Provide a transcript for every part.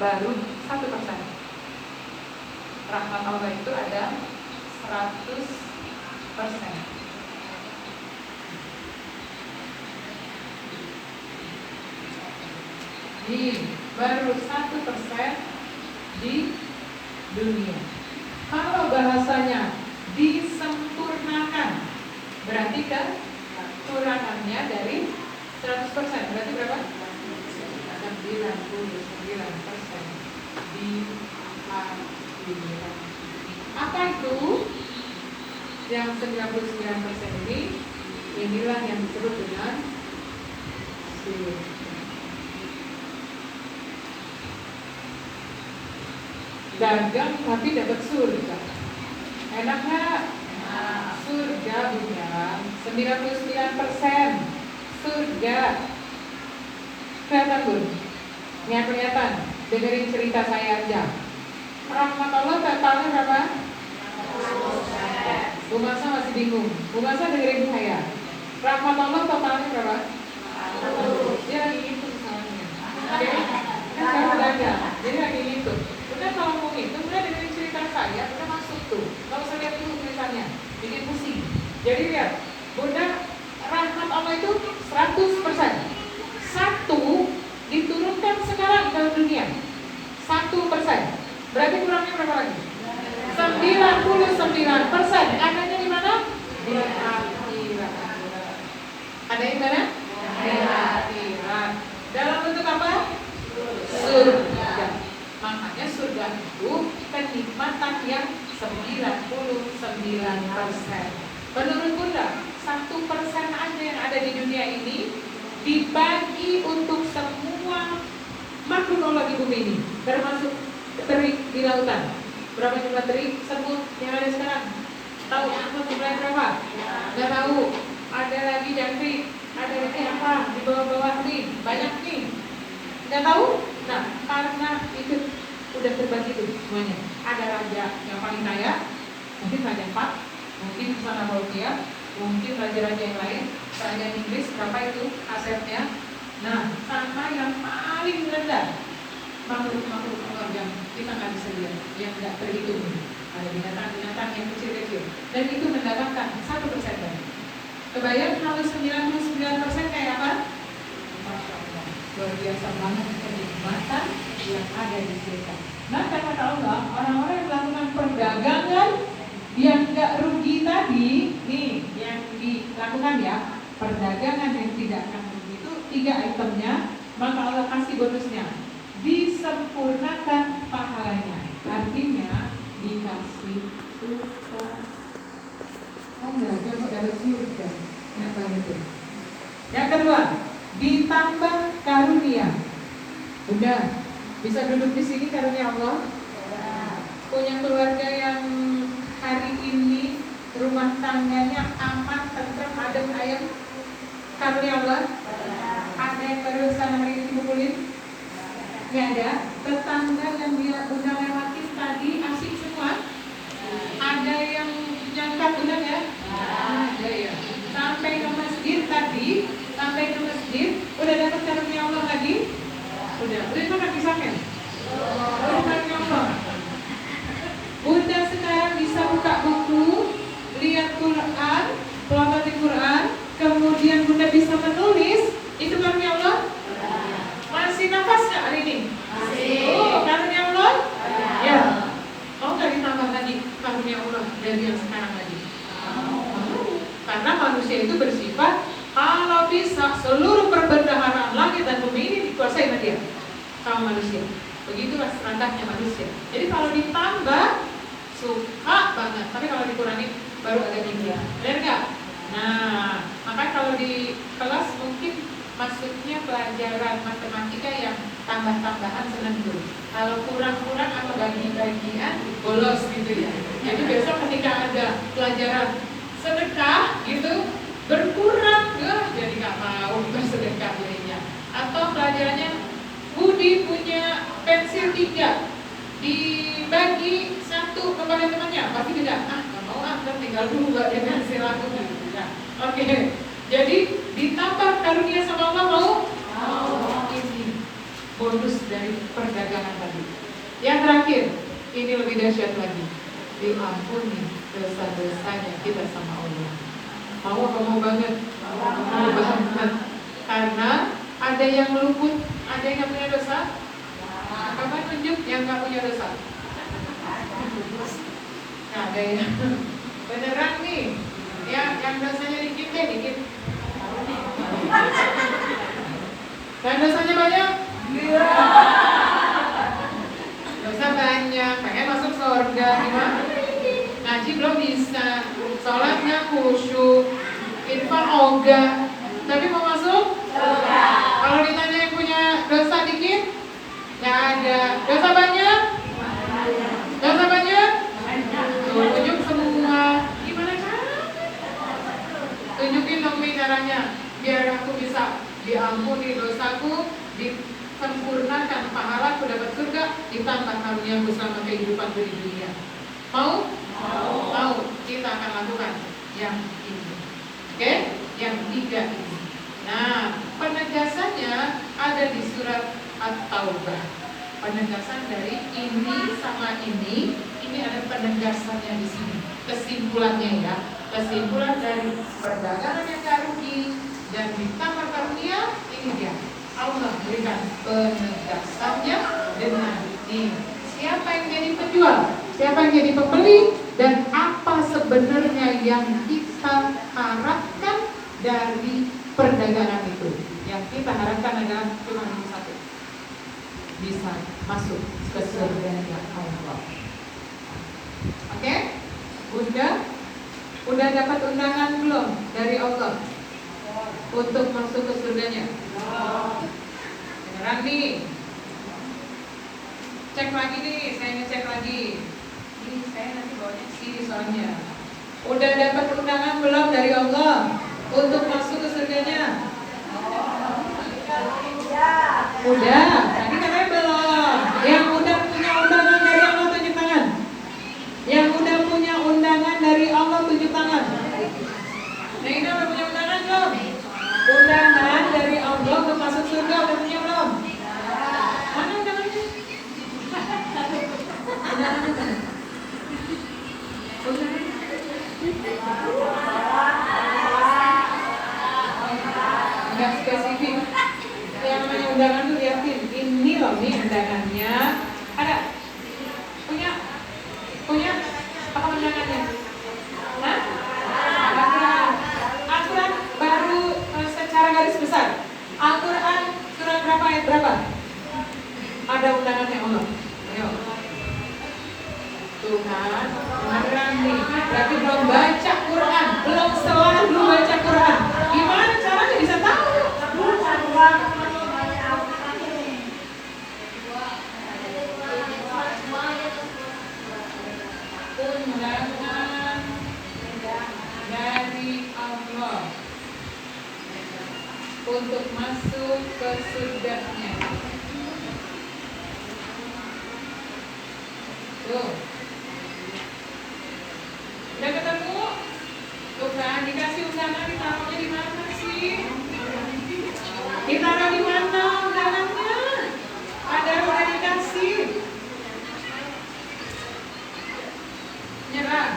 baru 1%. Rahmat Allah itu ada 100%. Ini baru 1% di dunia. Kalau bahasanya disempurnakan, berarti kan kurangannya dari 100%. Berarti berapa? 99% di akhirat. Apa itu? Yang 99% ini, inilah yang disebut dengan surga. Dagang tapi dapat surga. Enak nggak? Surga bukan 99% surga. Kelihatan Bun? Nggak kelihatan? Dengerin cerita saya aja. Rahmat Allah totalnya berapa? Bu Masa masih bingung. Bu Masa dengerin saya. Rahmat Allah totalnya berapa? Dia lagi hitung soalnya. Oke? Kan saya udah ada. Jadi lagi hitung. Udah kalau mau hitung, udah dengerin cerita saya, udah masuk tuh. Kalau saya lihat dulu tulisannya, bikin pusing. Jadi lihat, Bunda, rahmat Allah itu 100%. 1 diturunkan sekarang ke dunia 1%. Berarti kurangnya berapa lagi? 99%. Adanya di mana? Di akhirat. Ada di mana? Di akhirat. Dalam bentuk apa? Surga. Makanya surga itu kenikmatan yang 99%. Menurut Bunda, 1% aja yang ada di dunia ini dibagi untuk semua makhluk Allah di bumi ini, termasuk teri di lautan. Berapa jumlah teri, semut yang ada sekarang? Tahu semut jumlahnya berapa? Nggak tahu. Ada lagi jangkrik, ada lagi apa di bawah-bawah nih, banyak nih. Nggak tahu? Nah, karena itu udah terbagi tuh semuanya. Ada raja yang paling kaya, mungkin Raja Empat, mungkin Sana Bolivia, mungkin raja-raja yang lain, kerajaan Inggris berapa itu asetnya. Nah, sama yang paling rendah, makhluk-makhluk Allah yang kita nggak bisa lihat, yang nggak terhitung. Ada binatang-binatang yang kecil-kecil, dan itu mendapatkan 1% dari. Kebayang kalau 99% kayak apa? Masya Allah, luar biasa banget kenikmatan yang ada di kita. Nah, kata Allah, orang-orang yang melakukan perdagangan yang nggak rugi tadi, nih yang dilakukan ya, perdagangan yang tidak akan rugi itu 3 itemnya, maka Allah kasih bonusnya, disempurnakan pahalanya, artinya dikasih surga. Enggak dapat surga. Apa itu? Yang kedua, ditambah karunia. Udah bisa duduk di sini karunia Allah. Punya keluarga yang hari ini rumah tangganya aman, tentram, adem, ayem, karunia Allah. Ada yang baru sana hari ini dipukulin? Nggak ada. Tetangga yang dia udah lewatin tadi asik semua. Ada yang nyangkat udah ya? Ada ya. Sampai ke masjid tadi, sampai ke masjid udah dapat karunia Allah lagi? Udah itu kan kisahnya. Karunia Allah. Bunda sekarang bisa buka buku, lihat Quran, pelajari Quran, kemudian Bunda bisa menulis, itu karunia Allah? Masih nafas nggak hari ini? Masih. Oh, karunia Allah? Ya. Mau nggak ditambah lagi karunia Allah dari yang sekarang lagi? Karena manusia itu bersifat kalau bisa seluruh perbendaharaan langit dan bumi ini dikuasai sama dia, sama manusia. Begitulah seratanya manusia. Jadi kalau ditambah suka banget, tapi kalau dikurangi baru agak tinggi. Benar nggak? Nah, makanya kalau di kelas mungkin maksudnya pelajaran matematika yang tambah-tambahan senang dulu. Kalau kurang-kurang atau bagi-bagian bolos gitu ya. Jadi besok ketika ada pelajaran sedekah gitu berkurang, jadi nggak mau bersedekah jadinya. Atau pelajarannya Budi punya pensil 3 dibagi 1 kepada temannya, pasti tidak, nggak mau kan tinggal dulu nggak ada pensil aku gitu. Nah, oke. Jadi ditambah karunia sama Allah mau? Ini bonus dari perdagangan tadi. Yang terakhir, ini lebih dahsyat lagi. Diampuni dosa-dosanya kita sama Allah. Mau apa mau banget? Mau banget. Karena ada yang luput, ada yang gak punya dosa. Kapan tunjuk yang gak punya dosa? Nah, ada ya. Beneran nih. Ya, yang dosanya dikit deh, dikit. Dan dosanya banyak? Dosa banyak, pengen masuk surga gimana? Ngaji belum bisa, sholatnya khusyuk, infak ogah, tapi mau masuk surga. Kalau ditanya yang punya dosa dikit, nggak ada. Dosa banyak? Dosa banyak? Tunjuk semua. Gimana caranya? Tunjukin dong caranya, biar aku bisa diampuni dosaku, disempurnakan pahalaku dapat surga, ditambah karuniaku selama kehidupan di dunia. Mau? Mau. Kita akan lakukan yang ini. Oke? Yang 3 ini. Nah, penegasannya ada di surat At-Taubah. Penegasan dari ini sama ini ada penegasannya di sini. Kesimpulannya ya. Kesimpulan dari perdagangan yang gak rugi dan ditambah karunia, ini dia. Allah berikan penegasannya dengan ini. Siapa yang jadi penjual? Siapa yang jadi pembeli? Dan apa sebenarnya yang kita harapkan dari perdagangan itu? Yang kita harapkan adalah cuma ini satu, bisa masuk ke surganya Allah. Oke? Udah dapat undangan belum dari Allah untuk masuk ke surganya? Beneran nih? Cek lagi nih, saya ngecek lagi. Ini saya nanti bawanya sini soalnya. Udah dapat undangan belum dari Allah untuk masuk ke surganya? Udah, tadi katanya belum. Yang udah punya undangan dari Allah tunjuk tangan. Yang udah punya undangan dari Allah tunjuk tangan. Nah, ini udah punya undangan belum? Undangan dari Allah untuk masuk surga udah punya belum? Mana undangannya? Undangannya mana? Enggak spesifik. Yang namanya undangan tuh liatin. Ini loh nih undangannya. Ada? Punya apa undangannya? Hah? Al-Quran baru secara garis besar. Al-Quran surat berapa ayat berapa? Ada undangannya Allah. Ayo. Tuhan, beneran nih. Berarti belum baca Quran, belum selalu baca Quran. Gimana caranya bisa tahu? Undangan dari Allah untuk masuk ke surganya. Tuh. Udah ketemu? Tuh kan, dikasih undangan, ditaruhnya di mana sih? Ditaruh di mana undangannya? Ada udah dikasih. Nyerah.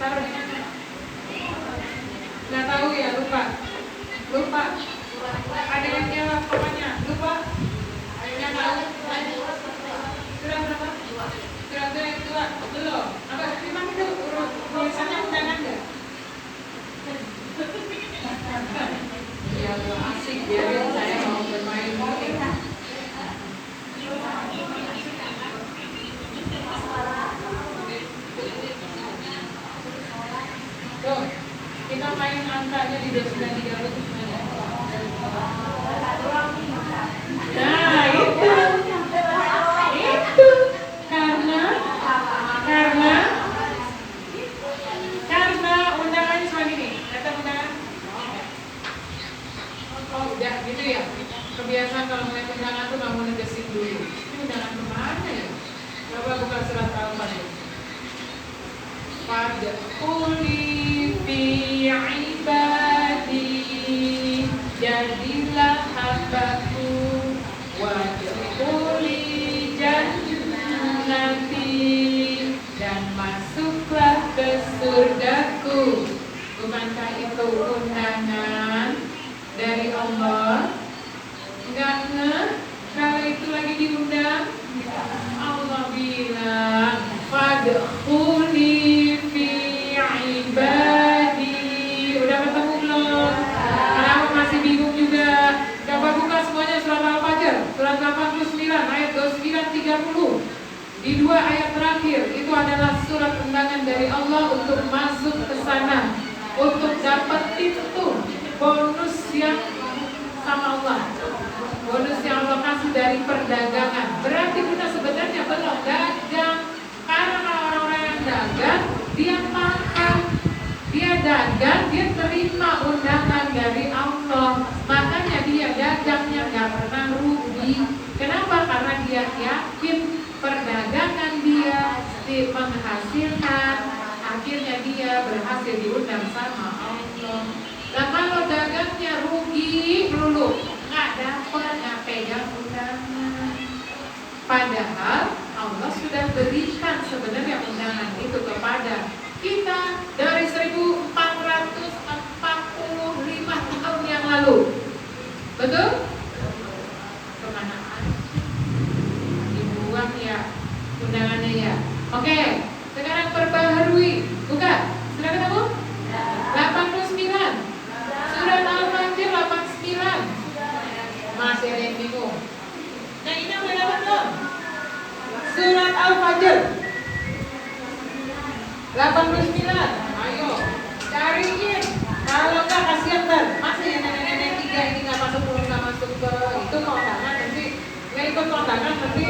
Taruh di mana? Nggak tahu ya, lupa. Ada yang jawab pokoknya, lupa. Yang tahu? Sudah berapa? Sudah yang 2? Belum. Apa? Gimana tuh? Tulisannya undangan nggak? Ya, asik biarin saya mau bermain. Tuh, kita main angkanya di 2930 itu gimana? Nah, itu karena undangannya cuma gini. Datang undangan. Oh, udah gitu ya. Kebiasaan kalau ngeliat undangan tuh nggak mau negesin dulu. Ini undangan kemana ya? Coba buka surat Al-Fatihah. Pada uli fi ibadi, jadilah hambaku, wajibku Nggak ngeh kalau itu lagi diundang. Allah bilang fadkhuli fi ibadi. Udah ketemu belum? Kenapa masih bingung juga? Coba buka semuanya surat Al-Fajr, surat 89 ayat 29 30. Di 2 ayat terakhir itu adalah surat undangan dari Allah untuk masuk ke sana, untuk dapetin tuh bonus yang sama Allah. Bonus yang Allah kasih dari perdagangan. Berarti kita sebenarnya belum dagang. Karena orang-orang yang dagang, dia makan, dia dagang, dia terima undangan dari Allah. Makanya dia dagangnya gak pernah rugi. Kenapa? Karena dia yakin perdagangan dia menghasilkan. Akhirnya dia berhasil diundang sama Allah. Nah kalau dagangnya rugi melulu, nggak dapat, nggak pegang undangan. Padahal Allah sudah berikan sebenarnya undangan itu kepada kita dari 1445 tahun yang lalu. Betul? Kemana? Dibuang ya undangannya ya. Oke, sekarang perbaharui. Buka, sudah ketemu? 89 Surat Al-Fajr 89. Masih ada yang bingung. Nah ini udah dapat belum? Surat Al-Fajr 89. Ayo cariin. Kalau nggak kasihan kan, masih yang nenek-nenek 3 ini nggak masuk, belum nggak masuk ke itu kondangan nanti, nggak ikut kondangan nanti.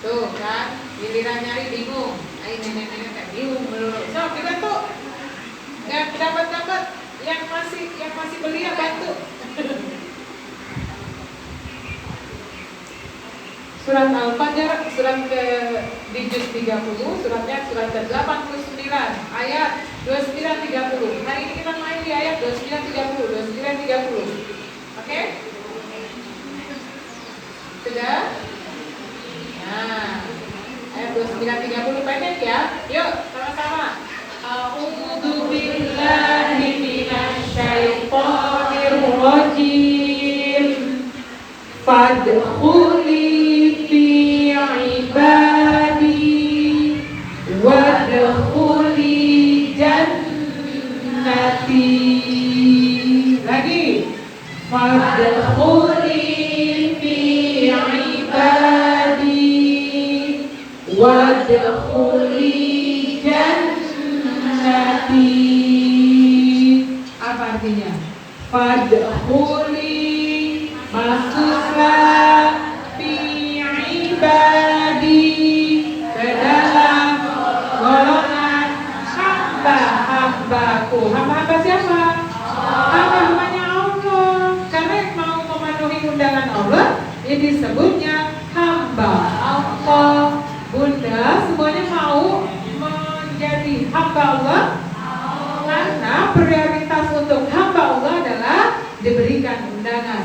Tuh kan, giliran nyari bingung. Ayo nenek-nenek kayak bingung melulu. So kita tuh nggak dapat yang masih beli ya bantu. Surat Al-Fajr, surat ke di juz 30, suratnya surat ke-89 ayat 29-30. Hari ini kita main di ayat 29-30. Oke? Sudah? Nah, ayat 29-30 pendek ya. Yuk, sama-sama. A'udzu billahi minasyaitonir rajim. Fadkhuli fi ibadi wadkhuli jannati. Lagi. Fadkhuli fi ibadi wadkhuli jannati. Apa artinya? Fadkhuli, masuklah, fi ibadi, ke dalam golongan hamba-hambaku. Hamba-hamba siapa? Hamba-hambanya Allah. Karena yang mau memenuhi undangan Allah, ini disebutnya hamba Allah. Bunda semuanya mau menjadi hamba Allah, karena prioritas untuk hamba Allah adalah diberikan undangan.